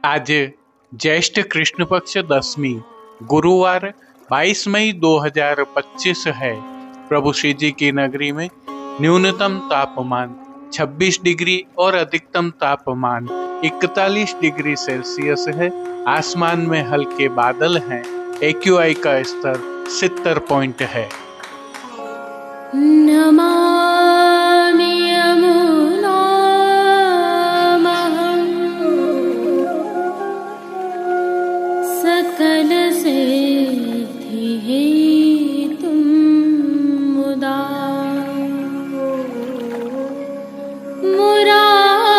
आज ज्येष्ठ कृष्ण पक्ष दशमी गुरुवार 22 मई 2025 है। प्रभु श्री जी की नगरी में न्यूनतम तापमान 26 डिग्री और अधिकतम तापमान 41 डिग्री सेल्सियस है। आसमान में हल्के बादल हैं। AQI का स्तर 70 पॉइंट है। नमामि यमुनामहं सकलसिद्धिहेतुं मुदा मुरारिपदपङ्कज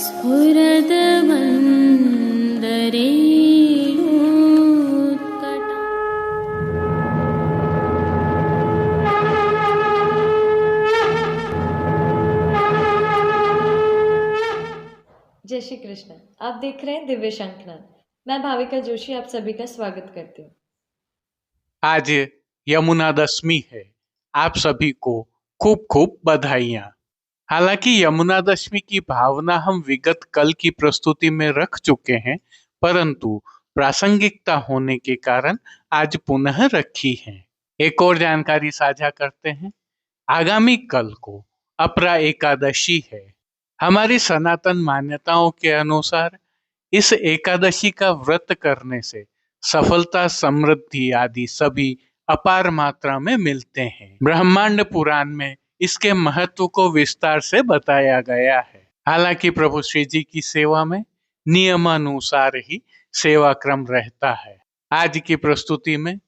स्फुरद्वन्दरे जय श्री कृष्ण। आप देख रहे हैं दिव्य शंखनाद। मैं भाविका जोशी आप सभी का स्वागत करती हूँ। आज यमुना दशमी है। आप सभी को खूब खूब बधाइयाँ। हालांकि यमुना दशमी की भावना हम विगत कल की प्रस्तुति में रख चुके हैं, परंतु प्रासंगिकता होने के कारण आज पुनः रखी है। एक और जानकारी साझा करते हैं। आगामी कल को अपरा एकादशी है। हमारी सनातन मान्यताओं के अनुसार इस एकादशी का व्रत करने से सफलता, समृद्धि आदि सभी अपार मात्रा में मिलते हैं। ब्रह्मांड पुराण में इसके महत्व को विस्तार से बताया गया है। हालांकि प्रभु श्री जी की सेवा में नियमानुसार ही सेवा क्रम रहता है। आज की प्रस्तुति में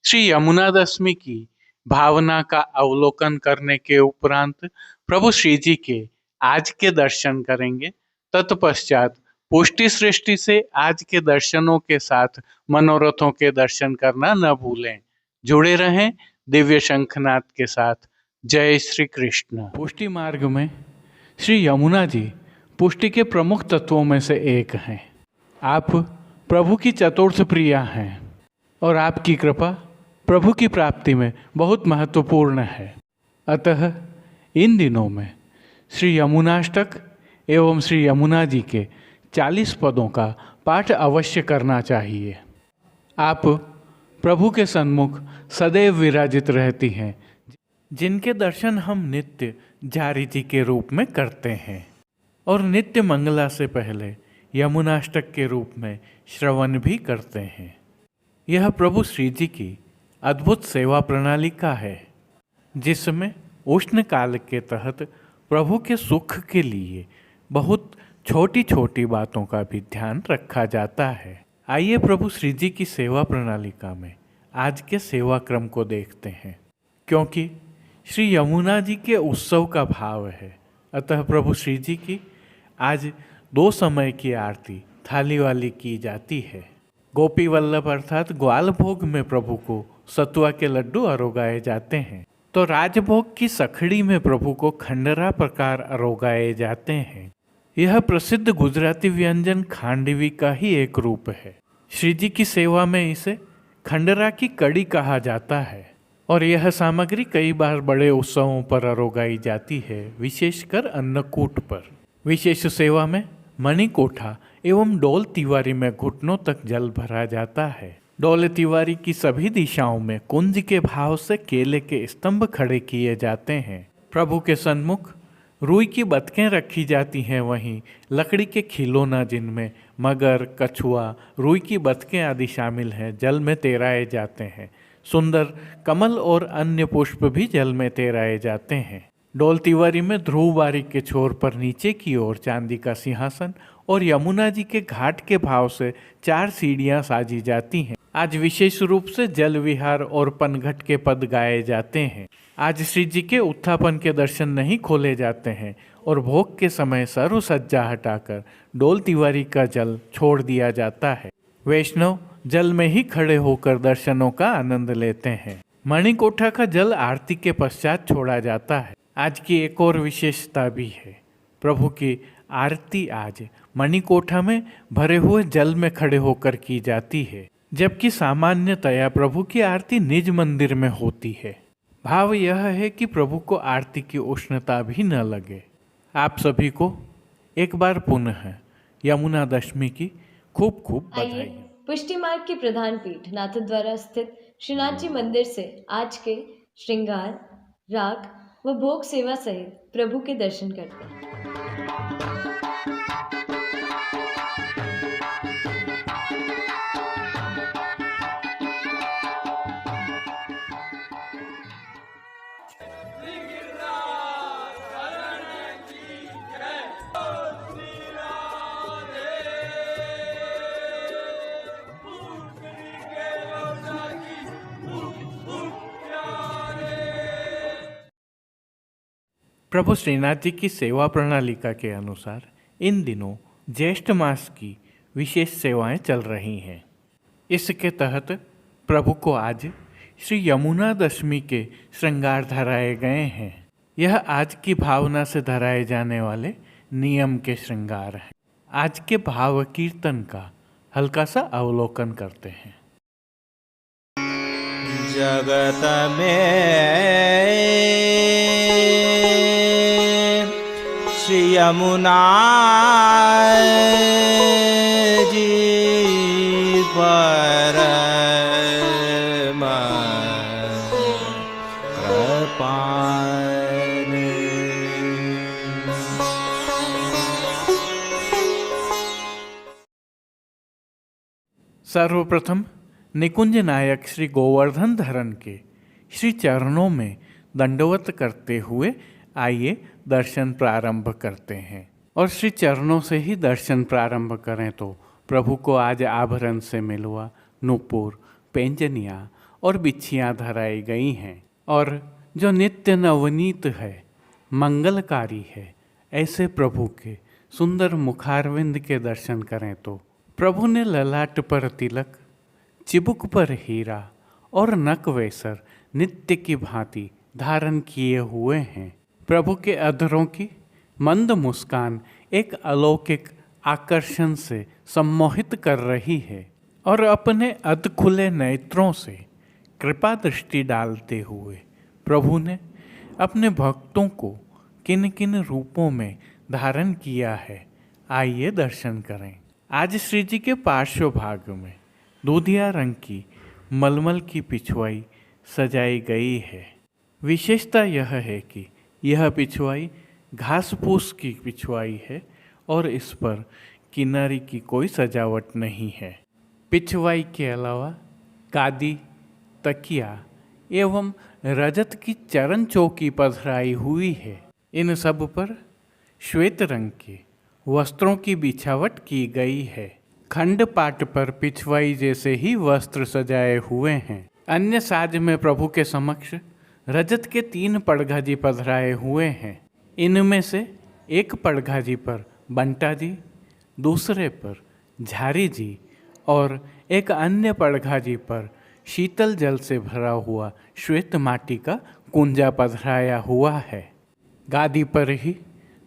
श्री यमुना दशमी की भावना का अवलोकन करने के उपरांत प्रभु श्री जी के आज के दर्शन करेंगे। तत्पश्चात पुष्टि सृष्टि से आज के दर्शनों के साथ मनोरथों के दर्शन करना न भूलें। जुड़े रहें दिव्य शंखनाद के साथ। जय श्री कृष्ण। पुष्टि मार्ग में श्री यमुना जी पुष्टि के प्रमुख तत्वों में से एक हैं। आप प्रभु की चतुर्थ प्रिया हैं और आपकी कृपा प्रभु की प्राप्ति में बहुत महत्वपूर्ण है। अतः इन दिनों में श्री यमुनाष्टक एवं श्री यमुना जी के 40 पदों का पाठ अवश्य करना चाहिए। आप प्रभु के सन्मुख सदैव विराजित रहती हैं, जिनके दर्शन हम नित्य जारी जी के रूप में करते हैं और नित्य मंगला से पहले यमुनाष्टक के रूप में श्रवण भी करते हैं। यह प्रभु श्री जी की अद्भुत सेवा प्रणाली का है, जिसमें उष्ण काल के तहत प्रभु के सुख के लिए बहुत छोटी छोटी बातों का भी ध्यान रखा जाता है। आइए प्रभु श्री जी की सेवा प्रणालिका में आज के सेवा क्रम को देखते हैं। क्योंकि श्री यमुना जी के उत्सव का भाव है, अतः प्रभु श्री जी की आज 2 समय की आरती थाली वाली की जाती है। गोपी वल्लभ अर्थात ग्वाल भोग में प्रभु को सतुआ के लड्डू अरोगाए जाते हैं, तो राजभोग की सखड़ी में प्रभु को खंडरा प्रकार अरोगाए जाते हैं। यह प्रसिद्ध गुजराती व्यंजन खांडवी का ही एक रूप है। श्री जी की सेवा में इसे खंडरा की कड़ी कहा जाता है और यह सामग्री कई बार बड़े उत्सवों पर अरोगाई जाती है, विशेषकर अन्नकूट पर। विशेष सेवा में मणिकोठा एवं डोल तिवारी में घुटनों तक जल भरा जाता है। डोल तिवारी की सभी दिशाओं में कुंज के भाव से केले के स्तंभ खड़े किए जाते हैं। प्रभु के सन्मुख रुई की बतखें रखी जाती हैं, वहीं लकड़ी के खिलौना जिनमें मगर, कछुआ, रुई की बतखें आदि शामिल हैं, जल में तैराए जाते हैं। सुंदर कमल और अन्य पुष्प भी जल में तैराए जाते हैं। डोल तिवारी में ध्रुव बारी के छोर पर नीचे की ओर चांदी का सिंहासन और यमुना जी के घाट के भाव से 4 सीढ़ियां साजी जाती हैं। आज विशेष रूप से जल विहार और पनघट के पद गाए जाते हैं। आज श्री जी के उत्थापन के दर्शन नहीं खोले जाते हैं और भोग के समय सर्व सज्जा हटाकर डोल तिवारी का जल छोड़ दिया जाता है। वैष्णव जल में ही खड़े होकर दर्शनों का आनंद लेते हैं। मणिकोठा का जल आरती के पश्चात छोड़ा जाता है। आज की एक और विशेषता भी है। प्रभु की आरती आज मणिकोठा में भरे हुए जल में खड़े होकर की जाती है, जबकि सामान्यतया प्रभु की आरती निज मंदिर में होती है। भाव यह है कि प्रभु को आरती की उष्णता भी न लगे। आप सभी को एक बार पुनः यमुना दशमी की खूब खूब आइए बधाई। पुष्टि मार्ग की प्रधान पीठ नाथद्वारा स्थित श्रीनाथ जी मंदिर से आज के श्रृंगार, राग व भोग सेवा सहित प्रभु के दर्शन करते हैं। प्रभु श्रीनाथ जी की सेवा प्रणालिका के अनुसार इन दिनों ज्येष्ठ मास की विशेष सेवाएं चल रही हैं। इसके तहत प्रभु को आज श्री यमुना दशमी के श्रृंगार धराए गए हैं। यह आज की भावना से धराए जाने वाले नियम के श्रृंगार हैं। आज के भाव कीर्तन का हल्का सा अवलोकन करते हैं। जगत में श्री यमुना जी पर सर्वप्रथम निकुंज नायक श्री गोवर्धन धरन के श्री चरणों में दंडवत करते हुए आइए दर्शन प्रारंभ करते हैं। और श्री चरणों से ही दर्शन प्रारंभ करें तो प्रभु को आज आभरण से मिलवा, नूपुर, पेंजनियाँ और बिच्छियाँ धराई गई हैं। और जो नित्य नवनीत है, मंगलकारी है, ऐसे प्रभु के सुंदर मुखारविंद के दर्शन करें तो प्रभु ने ललाट पर तिलक, चिबुक पर हीरा और नक वेसर नित्य की भांति धारण किए हुए हैं। प्रभु के अधरों की मंद मुस्कान एक अलौकिक आकर्षण से सम्मोहित कर रही है और अपने अध खुले नेत्रों से कृपा दृष्टि डालते हुए प्रभु ने अपने भक्तों को किन किन रूपों में धारण किया है, आइए दर्शन करें। आज श्री जी के पार्श्व भाग में दूधिया रंग की मलमल की पिछवाई सजाई गई है। विशेषता यह है कि यह पिछवाई घास फूस की पिछवाई है और इस पर किनारी की कोई सजावट नहीं है। पिछवाई के अलावा गादी, तकिया एवं रजत की चरण चौकी पधराई हुई है। इन सब पर श्वेत रंग के वस्त्रों की बिछावट की गई है। खंड पाट पर पिछवाई जैसे ही वस्त्र सजाए हुए हैं। अन्य साज में प्रभु के समक्ष रजत के 3 पड़घाजी पधराए हुए हैं। इनमें से एक पड़घाजी पर बंटा जी, दूसरे पर झारी जी और एक अन्य पड़घाजी पर शीतल जल से भरा हुआ श्वेत माटी का कुंजा पधराया हुआ है। गादी पर ही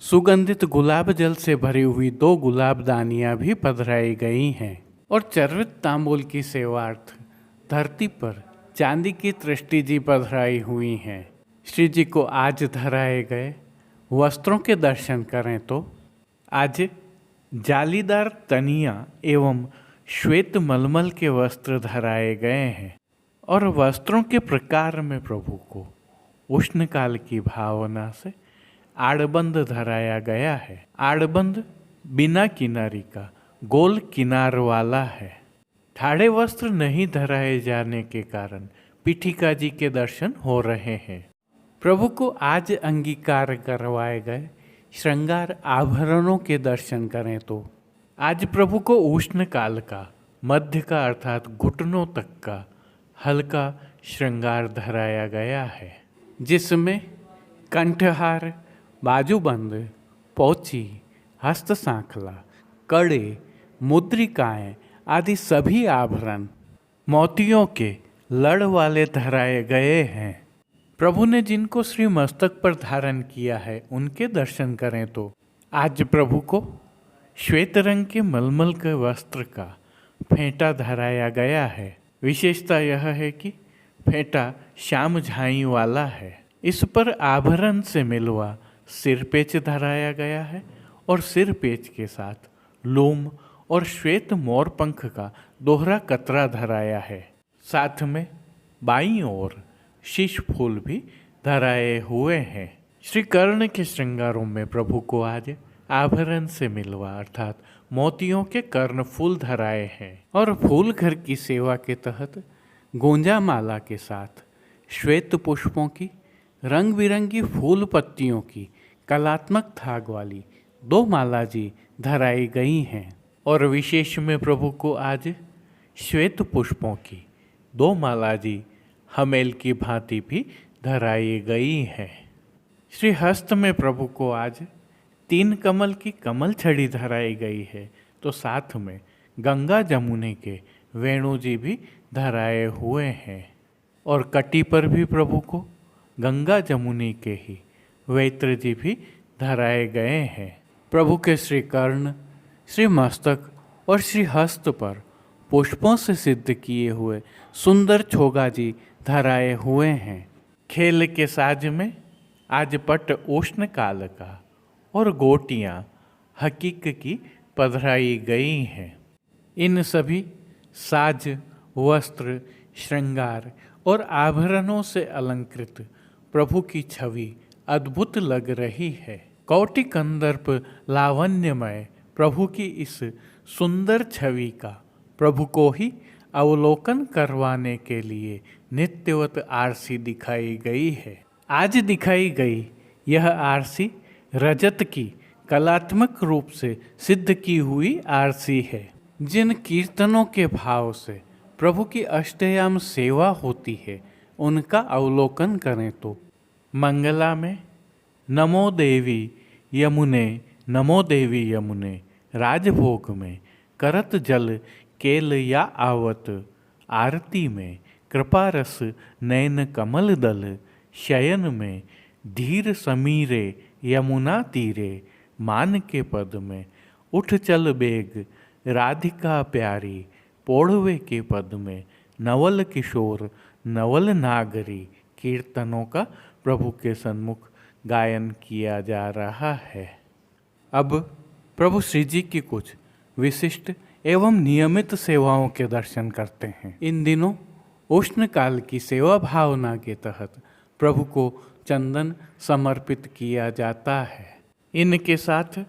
सुगंधित गुलाब जल से भरी हुई 2 गुलाबदानियाँ भी पधराई गई हैं और चर्वित तांबूल की सेवार्थ धरती पर चांदी की तृष्टि जी पधराई हुई हैं। श्री जी को आज धराए गए वस्त्रों के दर्शन करें तो आज जालीदार तनिया एवं श्वेत मलमल के वस्त्र धराए गए हैं और वस्त्रों के प्रकार में प्रभु को उष्णकाल की भावना से आड़बंद धराया गया है। आड़बंद बिना किनारी का गोल किनार वाला है। ठाड़े वस्त्र नहीं धराए जाने के कारण पीठिका जी के दर्शन हो रहे हैं। प्रभु को आज अंगीकार करवाए गए श्रृंगार आभरणों के दर्शन करें तो आज प्रभु को उष्ण काल का, मध्य का अर्थात घुटनों तक का हल्का श्रृंगार धराया गया है, जिसमें कंठहार, बाजूबंद, पोची, हस्त सांखला, कड़े, मुद्रिकाएं आदि सभी आभरण मोतियों के लड़ वाले धराए गए हैं। प्रभु ने जिनको श्री मस्तक पर धारण किया है उनके दर्शन करें तो आज प्रभु को श्वेत रंग के मलमल के वस्त्र का फेंटा धराया गया है। विशेषता यह है कि फेंटा श्याम झाई वाला है। इस पर आभरण से मिलवा सिर पेच धराया गया है और सिर पेच के साथ लोम और श्वेत मोर पंख का दोहरा कतरा धराया है। साथ में बाईं ओर शीश फूल भी धराए हुए हैं। श्री कर्ण के श्रृंगारों में प्रभु को आज आभरण से मिलवा अर्थात मोतियों के कर्ण फूल धराए हैं और फूल घर की सेवा के तहत गोंजा माला के साथ श्वेत पुष्पों की रंग बिरंगी फूल पत्तियों की कलात्मक थाग वाली 2 माला जी धराई गई हैं और विशेष में प्रभु को आज श्वेत पुष्पों की 2 माला जी हमेल की भांति भी धराई गई हैं। श्री हस्त में प्रभु को आज 3 कमल की कमल छड़ी धराई गई है तो साथ में गंगा जमुने के वेणु जी भी धराए हुए हैं और कटी पर भी प्रभु को गंगा जमुनी के ही वैत्र जी भी धराए गए हैं। प्रभु के श्री कर्ण, श्री मस्तक और श्री हस्त पर पुष्पों से सिद्ध किए हुए सुंदर छोगा जी धराए हुए हैं। खेल के साज में आज पट उष्ण काल का और गोटियां हकीक की पधराई गई हैं। इन सभी साज, वस्त्र, श्रृंगार और आभरणों से अलंकृत प्रभु की छवि अद्भुत लग रही है। कौटि कंदर्प लावण्यमय प्रभु की इस सुंदर छवि का प्रभु को ही अवलोकन करवाने के लिए नित्यवत आरसी दिखाई गई है। आज दिखाई गई यह आरसी रजत की कलात्मक रूप से सिद्ध की हुई आरसी है। जिन कीर्तनों के भाव से प्रभु की अष्टयाम सेवा होती है उनका अवलोकन करें तो मंगला में नमो देवी यमुने, नमो देवी यमुने, राजभोग में करत जल केल या आवत, आरती में कृपा रस नयन कमल दल, शयन में धीर समीरे यमुना तीरे, मान के पद में उठ चल बेग राधिका प्यारी, पोढ़वे के पद में नवल किशोर नवल नागरी कीर्तनों का प्रभु के सन्मुख गायन किया जा रहा है। अब प्रभु श्री जी की कुछ विशिष्ट एवं नियमित सेवाओं के दर्शन करते हैं। इन दिनों उष्ण काल की सेवा भावना के तहत प्रभु को चंदन समर्पित किया जाता है। इनके साथ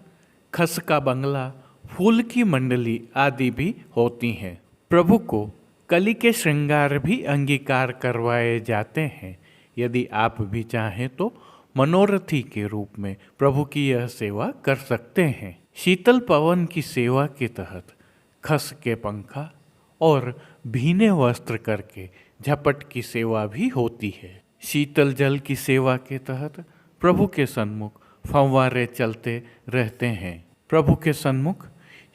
खस का बंगला, फूल की मंडली आदि भी होती हैं। प्रभु को कली के श्रृंगार भी अंगीकार करवाए जाते हैं। यदि आप भी चाहें तो मनोरथी के रूप में प्रभु की यह सेवा कर सकते हैं। शीतल पवन की सेवा के तहत खस के पंखा और भीने वस्त्र करके झपट की सेवा भी होती है। शीतल जल की सेवा के तहत प्रभु के सन्मुख फव्वारे चलते रहते हैं। प्रभु के सन्मुख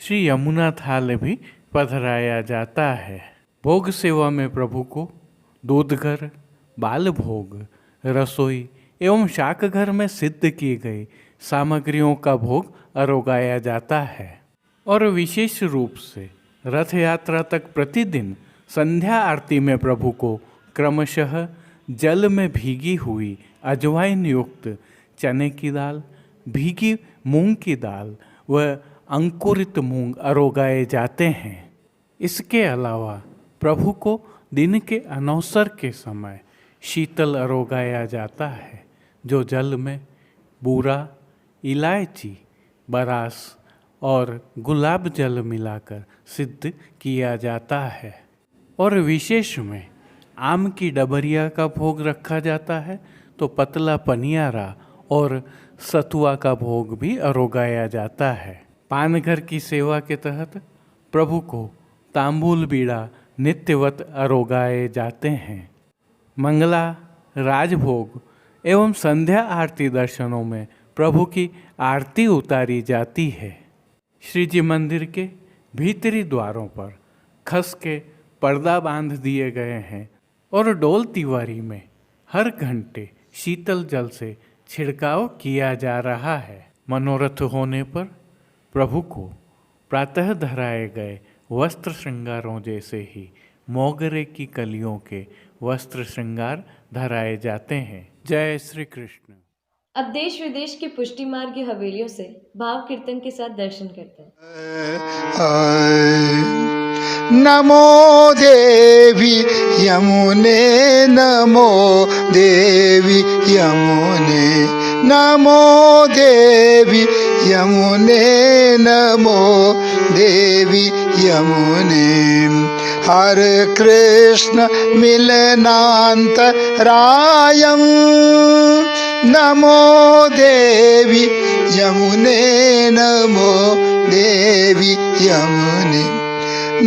श्री यमुना थाल भी पधराया जाता है। भोग सेवा में प्रभु को दूधघर, बाल भोग, रसोई एवं शाक घर में सिद्ध की गई सामग्रियों का भोग अरोगाया जाता है और विशेष रूप से रथ यात्रा तक प्रतिदिन संध्या आरती में प्रभु को क्रमशः जल में भीगी हुई अजवाइन युक्त चने की दाल, भीगी मूंग की दाल व अंकुरित मूंग अरोगाए जाते हैं। इसके अलावा प्रभु को दिन के अनवसर के समय शीतल अरोगाया जाता है जो जल में बूरा, इलायची, बरास और गुलाब जल मिलाकर सिद्ध किया जाता है और विशेष में आम की डबरिया का भोग रखा जाता है तो पतला पनियारा और सतुआ का भोग भी अरोगाया जाता है। पानघर की सेवा के तहत प्रभु को तांबूल बीड़ा नित्यवत अरोगाए जाते हैं। मंगला, राजभोग एवं संध्या आरती दर्शनों में प्रभु की आरती उतारी जाती है। श्री जी मंदिर के भीतरी द्वारों पर खस के पर्दा बांध दिए गए हैं और डोल तिवारी में हर घंटे शीतल जल से छिड़काव किया जा रहा है। मनोरथ होने पर प्रभु को प्रातः धराए गए वस्त्र श्रृंगारों जैसे ही मोगरे की कलियों के वस्त्र श्रृंगार धराए जाते हैं। जय श्री कृष्ण। अब देश विदेश की पुष्टि मार्ग की हवेलियों से भाव कीर्तन के साथ दर्शन करते हैं। नमो देवी यमुने, नमो देवी यमुने, नमो देवी यमुने, नमो देवी यमुने। हरे कृष्ण मिलनान्तरायं, नमो देवी यमुने, नमो देवी यमुने।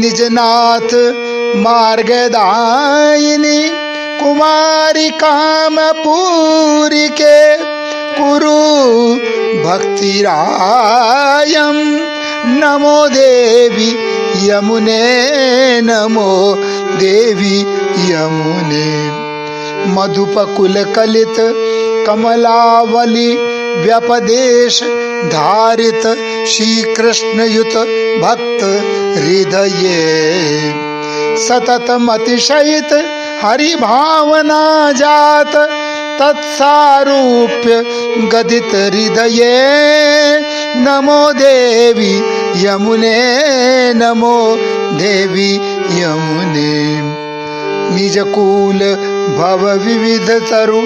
निजनाथ मार्गदायिनी कुमारी कामपूरी के कुरु भक्तिरायं, नमो देवी यमुने, नमो देवी यमुने। मधुपकुल कलित कमलावली व्यपदेश धारित श्री कृष्ण युत भक्त हृदये, सतत अतिशयित हरि भावना जात तत्सारूप्य गदित हृदये, नमो देवी यमुने, नमो देवी यमुने। निजकूल भव विविध तरु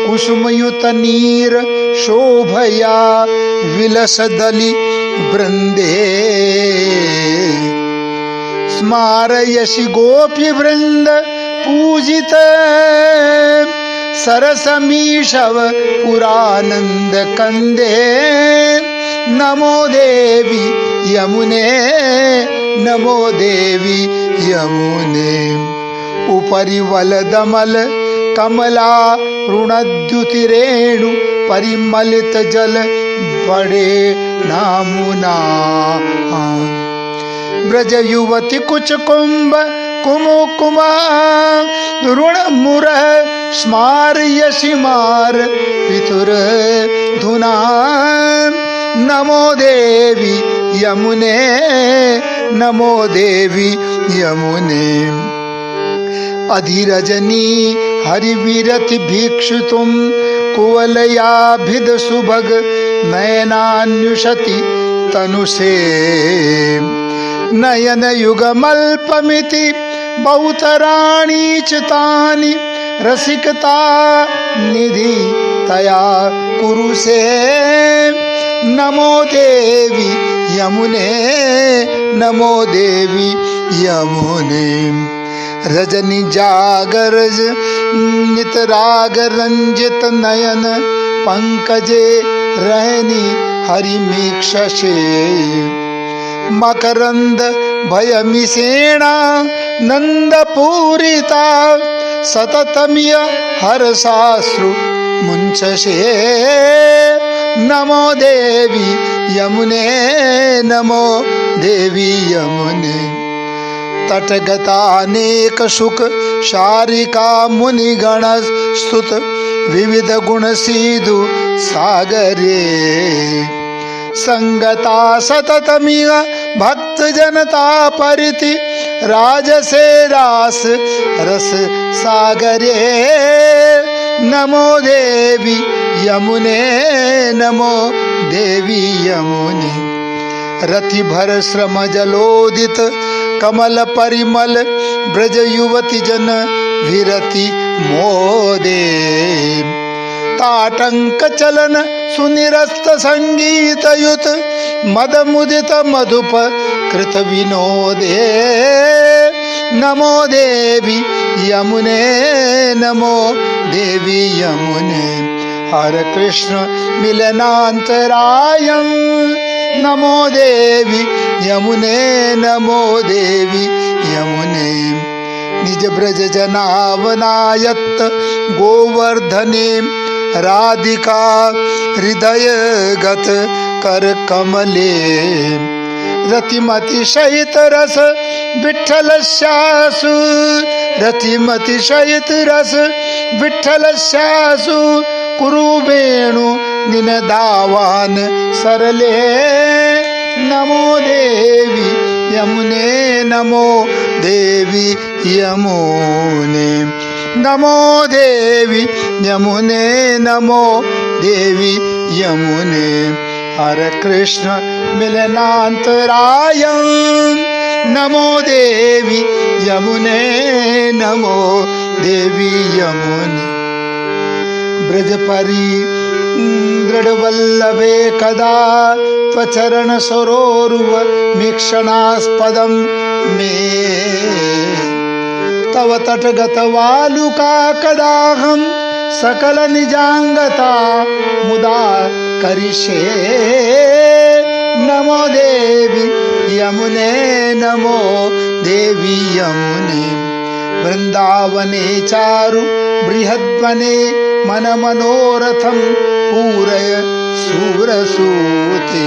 कुसुमयुत नीर शोभया विलसदलि वृंदे, स्मारयसि गोपी वृंद पूजित सरसमीशव पुरानंद कंदे, नमो देवी यमुने, नमो देवी यमुने। उपरि वलदमल कमला ऋणद्युतिरेणु परिमलित जल बड़े नामुना। ब्रज युवती कुच कुंभ कुमुकुमा ऋण मुर स्मार यशिमार पितुर धुना, नमो देवी यमुने, नमो देवी यमुने। अधिरजनी हरिविरति भिक्षुतुम कुवलयाभिद सुभग नयनान्युषति तनुषे, नयन युगमल्पमिति बहुतराणि चितानि रसिकता निधि तया कुरुषे, नमो देवी यमुने, नमो देवी यमुने। रजनी जागरज नितराग रंजित नयन पंकजे रहनी हरिमीक्षसे, मकरंद भयमिषेणा नंद पूरिता सततमिय हर्षाश्रु मुंचसे, नमो देवी यमुने, नमो देवी यमुने। तटगतानेक सुख शारिका मुनिगण स्तुत विविध गुण सिधु सागरे, संगता सततमिय भक्त जनता परिति राजसे रास रस सागरे, नमो देवी यमुने, नमो देवी यमुने। रति भर श्रम जलोदित कमल परिमल ब्रज युवती जन विरति मोदे, ताटंक चलन सुनिरस्त संगीत युत मद मुदित मधुप कृत विनोदे, नमो देवी यमुने, नमो देवी यमुने। हरे कृष्ण मिलनान्तरायं, नमो देवी यमुने, नमो देवी यमुने। निज ब्रज जनावनायत्त गोवर्धने राधिका हृदय गत कर कमले, रतिमति सहित रस विठ्ठल स्यासु, रतिमति सहित रस विठ्ठल स्यासु, कुरु वेणु निनदावान सरले, नमो देवी यमुने, नमो देवी यमुने। नमो देवी यमुने नमो देवी यमुने हरे कृष्ण मिलनांतरायं नमो देवी यमुने नमो देवी यमुने ब्रजपरी दृढ़वल्लभे कदा त्वचरण सरोरुव मीक्षणास्पदं मे तव तटगत वालुका कदाहं सकल निजांगता मुदा करिष्ये नमो देवी यमुने नमो देवी यमुने वृंदावने चारु बृहद्वने मन मनोरथं पूरय सूरसूति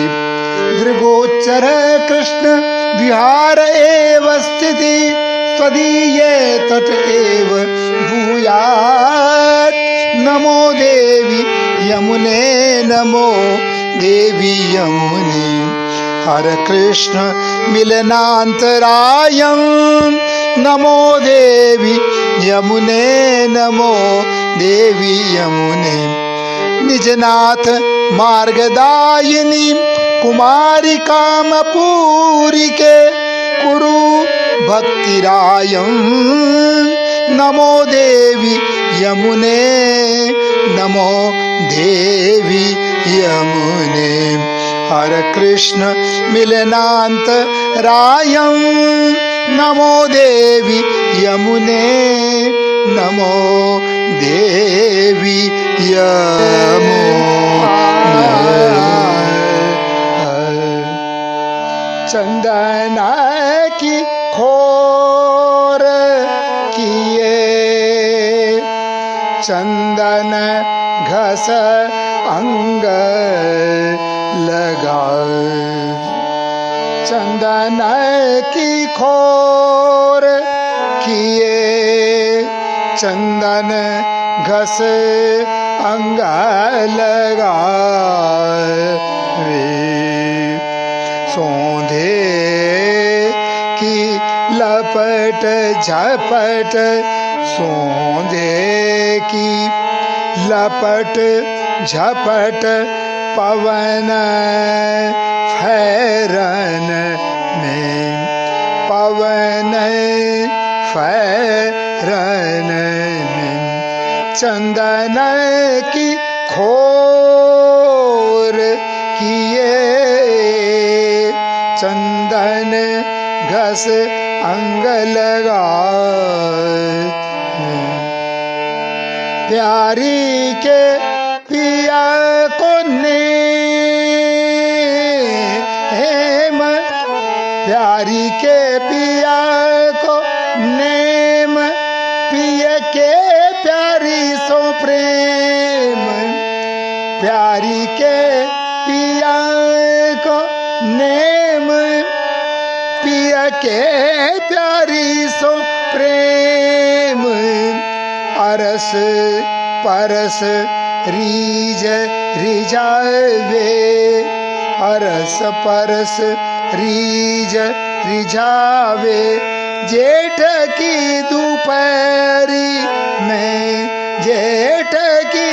दृगोच्चर कृष्ण विहार एव स्थिति त्वदीये तट एव भूयात् नमो देवी यमुने नमो देवी यमुने हरे कृष्ण मिलनांतरायं नमो देवी यमुने नमो देवी यमुने निजनाथ मार्गदायिनी कुमारी कामपूरी के कुरु भक्तिरायं नमो देवी यमुने नमो देवी यमुने हरे कृष्ण मिलनांतरायं नमो देवी यमुने नमो देवी यमुने चंदन की खोर किए चंदन घस अंग लगा चंदन की खोर किए चंदन घस अंग लगा सौंधे की लपट झपट सौंधे की लपट झपट पवन फैरन में पवन फैरन में चंदन की खोर किए चंदन घस अंग लगा प्यारी के पिया को नेम प्यारी के पिया को नेम पिय के प्यारी सो प्रेम प्यारी के पिया को नेम पिय के प्यारी सो प्रेम अरस परस रीज रिझावे अरस परस रीज रिझावे जेठ की दोपहरी में जेठ की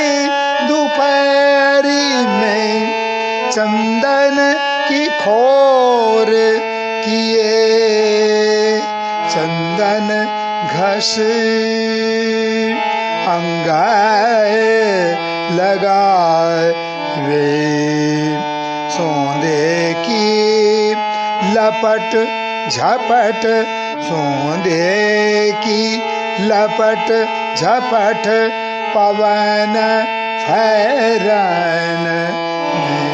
दोपहरी में चंदन की खोर किए चंदन घस अंगाए लगावे सौंदे की लपट झपट सौंदे की लपट झपट पवन फैरन में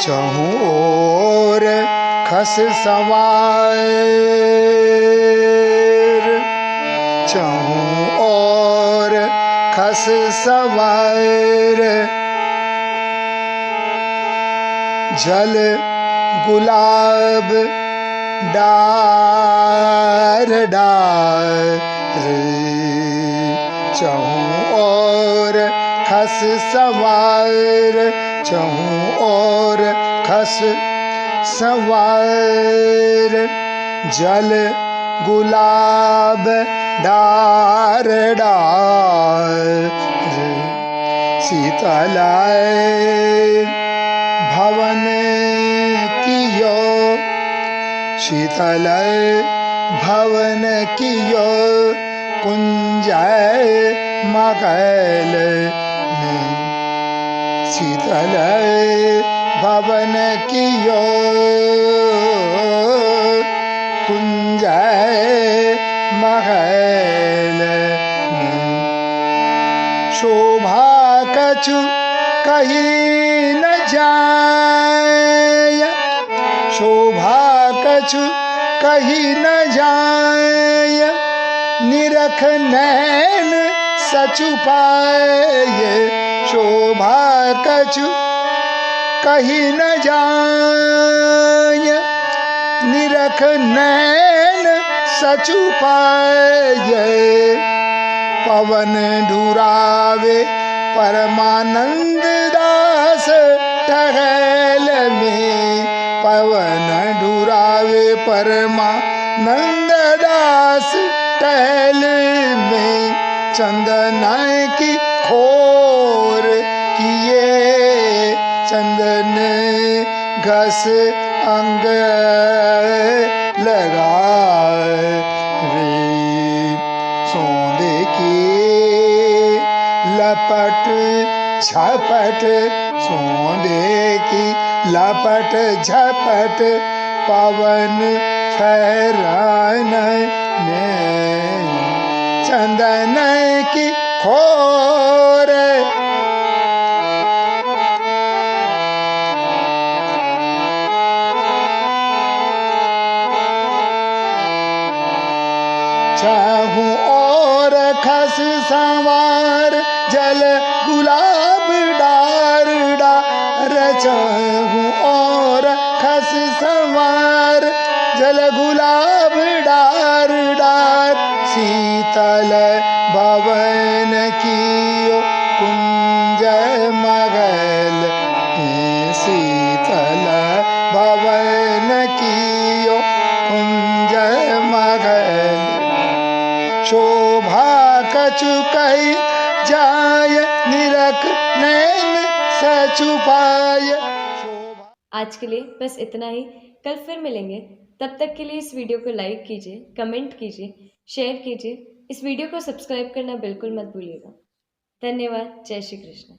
चहु ओर खस सवार चहु ओर खस सवार जल गुलाब डार डार चहु और खस सवार चहूँ और खस संवार जल गुलाब डार डार शीतलाय भवन कियो शीतलाय भवन कियो कुंजय मगल में शीतलाय भवन कियो कुंजय महल में शोभा कछु कहीं न जाय शोभा कछु कहीं न जाय निरख नैन सचु पाए शोभा कछु कहीं न जाय निरख नैन सचु पाए पवन डुरावे परमानंद दास टहल में पवन डुरावे परमानंद दास टहल में चंदन की खोर किए चंदन घस अंग लगाए रे सोंदे की लपट झपट सोंदे की लपट झपट पवन फहरान में चंदन की खोर चाहूं और खस संवार जल गुलाब डार डार चाहूं और खस संवार जल गुलाब डार डार शीतल भवन कियो कुंज मगल शीतल भवन कियो कुंज मगल शोभा कछु कही जाय निरख नैन सचु पाय आज के लिए बस इतना ही। कल फिर मिलेंगे। तब तक के लिए इस वीडियो को लाइक कीजिए, कमेंट कीजिए, शेयर कीजिए। इस वीडियो को सब्सक्राइब करना बिल्कुल मत भूलिएगा। धन्यवाद। जय श्री कृष्ण।